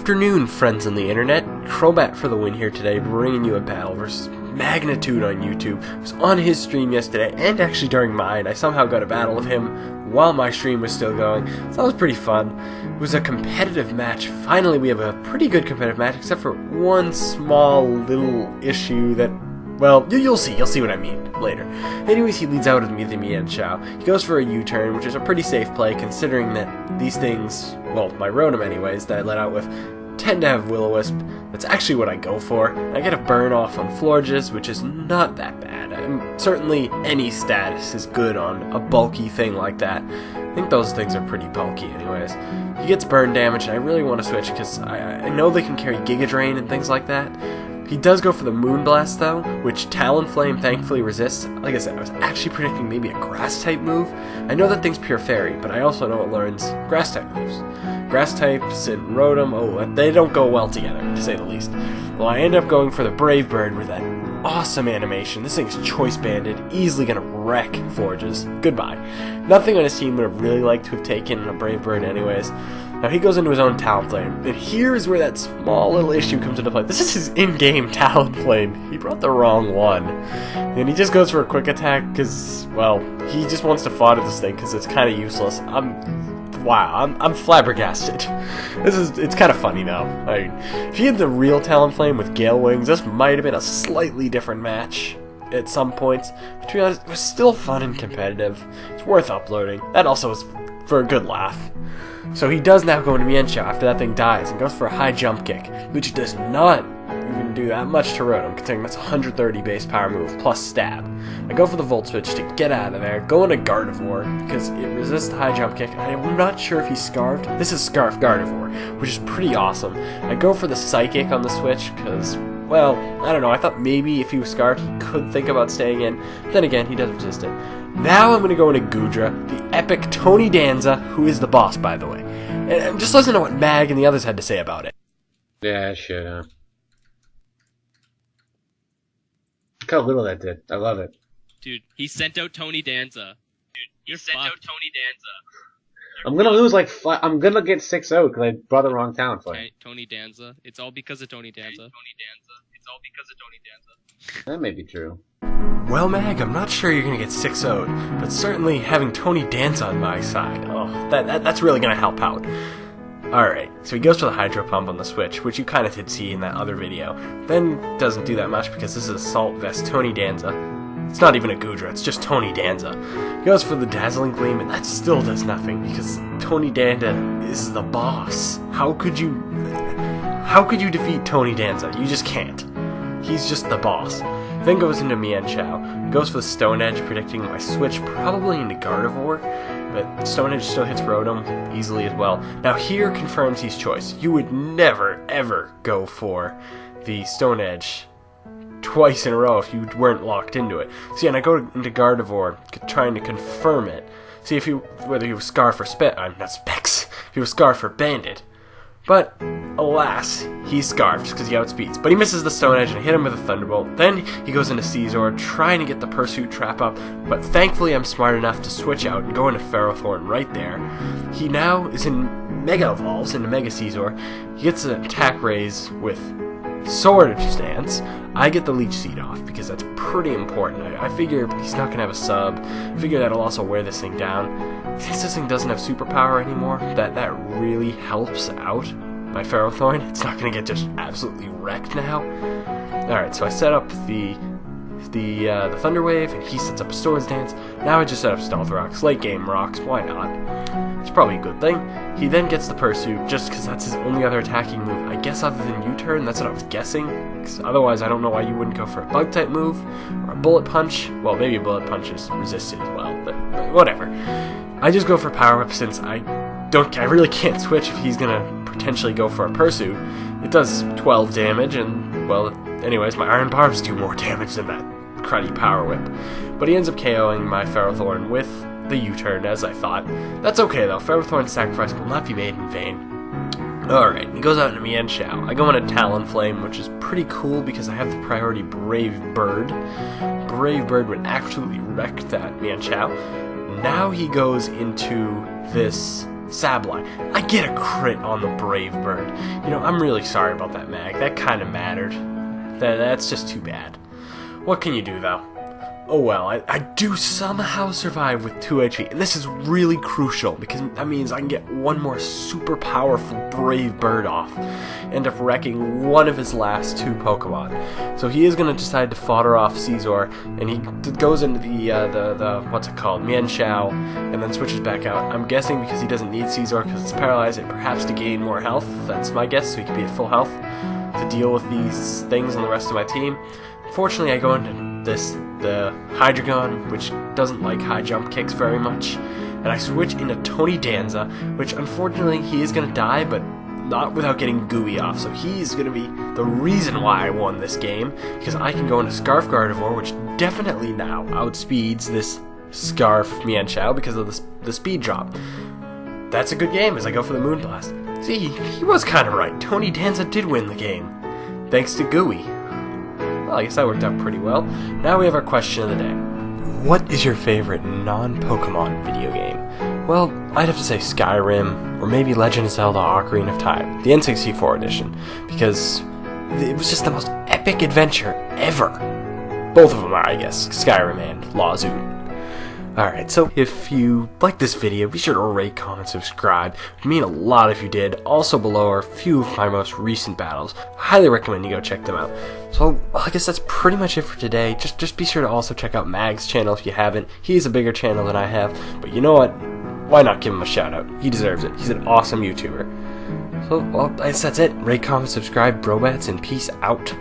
afternoon, friends on the internet. Crobat for the win here today, bringing you a battle versus Magnitude on YouTube. I was on his stream yesterday, and actually during mine. I somehow got a battle with him while my stream was still going, so that was pretty fun. It was a competitive match. Finally, we have a pretty good competitive match, except for one small little issue that, well, you'll see what I mean later. Anyways, he leads out with the Mienshao. He goes for a U-turn, which is a pretty safe play, considering that these things, well, my Rotom anyways, that I let out with, tend to have Will-O-Wisp. That's actually what I go for. I get a burn off on Florges, which is not that bad. Certainly any status is good on a bulky thing like that. I think those things are pretty bulky anyways. He gets burn damage, and I really want to switch because I know they can carry Giga Drain and things like that. He does go for the Moonblast though, which Talonflame thankfully resists. Like I said, I was actually predicting maybe a Grass-type move. I know that thing's pure Fairy, but I also know it learns Grass-type moves. Grass-types and Rotom, they don't go well together, to say the least. Well, I end up going for the Brave Bird with that awesome animation. This thing's Choice Banded, easily gonna wreck Florges. Goodbye. Nothing on his team would have really liked to have taken a Brave Bird anyways. Now he goes into his own Talonflame, and here's where that small little issue comes into play. This is his in-game Talonflame. He brought the wrong one. And he just goes for a quick attack because, well, he just wants to fodder this thing because it's kind of useless. I'm flabbergasted. It's kind of funny though. If he had the real Talonflame with Gale Wings, this might have been a slightly different match at some points. But to be honest, it was still fun and competitive. It's worth uploading. That also was for a good laugh. So he does now go into Mienshao after that thing dies and goes for a high jump kick, which does not even do that much to Rotom, considering that's a 130 base power move plus stab. I go for the Volt Switch to get out of there, go into Gardevoir because it resists the high jump kick. I'm not sure if he's Scarfed. This is Scarf Gardevoir, which is pretty awesome. I go for the Psychic on the switch because, well, I don't know, I thought maybe if he was Scarfed he could think about staying in. Then again, he does resist it. Now I'm going to go into Goodra, the epic Tony Danza, who is the boss, by the way. And just listen to what Mag and the others had to say about it. Yeah, shit, huh? Look how little that did. I love it. Dude, he sent out Tony Danza. You're fucked. I'm gonna lose like I'm gonna get 6-0 because I brought the wrong Talonflame. Okay, Tony Danza. It's all because of Tony Danza. That may be true. Well, Mag, I'm not sure you're gonna get 6-0'd, but certainly having Tony Danza on my side, oh, that's really gonna help out. Alright, so he goes for the Hydro Pump on the Switch, which you kind of did see in that other video. Then doesn't do that much because this is Assault Vest Tony Danza. It's not even a Goodra, it's just Tony Danza. He goes for the Dazzling Gleam, and that still does nothing because Tony Danza is the boss. How could you defeat Tony Danza? You just can't. He's just the boss. Then goes into Mienshao. Goes for the Stone Edge, predicting my switch probably into Gardevoir, but Stone Edge still hits Rotom easily as well. Now here confirms he's choice. You would never, ever go for the Stone Edge twice in a row if you weren't locked into it. See, and I go into Gardevoir, trying to confirm it. See whether he was Scarf or not Specs, if he was Scarf or Bandit. But, alas, he's Scarfed because he outspeeds. But he misses the Stone Edge and I hit him with a Thunderbolt. Then he goes into Scizor, trying to get the Pursuit Trap up. But thankfully I'm smart enough to switch out and go into Ferrothorn right there. He now is in Mega Evolves into Mega Scizor. He gets an attack raise with Sword Stance. I get the Leech Seed off because that's pretty important. I figure he's not going to have a sub. I figure that'll also wear this thing down. Since this thing doesn't have superpower anymore, that really helps out my Ferrothorn. It's not going to get just absolutely wrecked now. Alright, so I set up the Thunder Wave, and he sets up a Swords Dance. Now I just set up Stealth Rocks. Late game rocks, why not? It's probably a good thing. He then gets the Pursuit, just because that's his only other attacking move. I guess other than U-turn, that's what I was guessing. Because otherwise, I don't know why you wouldn't go for a Bug-type move, or a Bullet Punch. Well, maybe a Bullet Punch is resisted as well, but whatever. I just go for Power Whip since I really can't switch if he's gonna potentially go for a Pursuit. It does 12 damage, and, well, anyways, my Iron Barbs do more damage than that cruddy Power Whip. But he ends up KOing my Ferrothorn with the U-turn, as I thought. That's okay, though. Ferrothorn's sacrifice will not be made in vain. Alright, he goes out into Mienshao. I go into Talonflame, which is pretty cool because I have the priority Brave Bird. Brave Bird would absolutely wreck that Mienshao. Now he goes into this Sableye. I get a crit on the Brave Bird. You know, I'm really sorry about that, Mag. That kind of mattered. That's just too bad. What can you do, though? Oh well, I do somehow survive with 2 HP, and this is really crucial, because that means I can get one more super powerful Brave Bird off, end up wrecking one of his last 2 Pokemon. So he is going to decide to fodder off Scizor, and he goes into the what's it called, Mienshao, and then switches back out. I'm guessing because he doesn't need Scizor because it's paralyzed, and perhaps to gain more health. That's my guess, so he can be at full health to deal with these things on the rest of my team. Fortunately, I go into the Hydregion, which doesn't like high jump kicks very much, and I switch into Tony Danza, which unfortunately he is going to die, but not without getting Gooey off, so he's going to be the reason why I won this game, because I can go into Scarf Gardevoir, which definitely now outspeeds this Scarf Mienshao because of the speed drop. That's a good game as I go for the Moonblast. See, he was kind of right. Tony Danza did win the game, thanks to Gooey. Well, I guess that worked out pretty well. Now we have our question of the day. What is your favorite non-Pokemon video game? Well, I'd have to say Skyrim, or maybe Legend of Zelda Ocarina of Time, the N64 edition, because it was just the most epic adventure ever. Both of them are, I guess, Skyrim and Lazoo. Alright, so if you like this video, be sure to rate, comment, subscribe. It would mean a lot if you did. Also below are a few of my most recent battles. Highly recommend you go check them out. So, I guess that's pretty much it for today. Just be sure to also check out Mag's channel if you haven't. He's a bigger channel than I have, but you know what? Why not give him a shout out? He deserves it. He's an awesome YouTuber. So, well, I guess that's it. Rate, comment, subscribe, brobats, and peace out.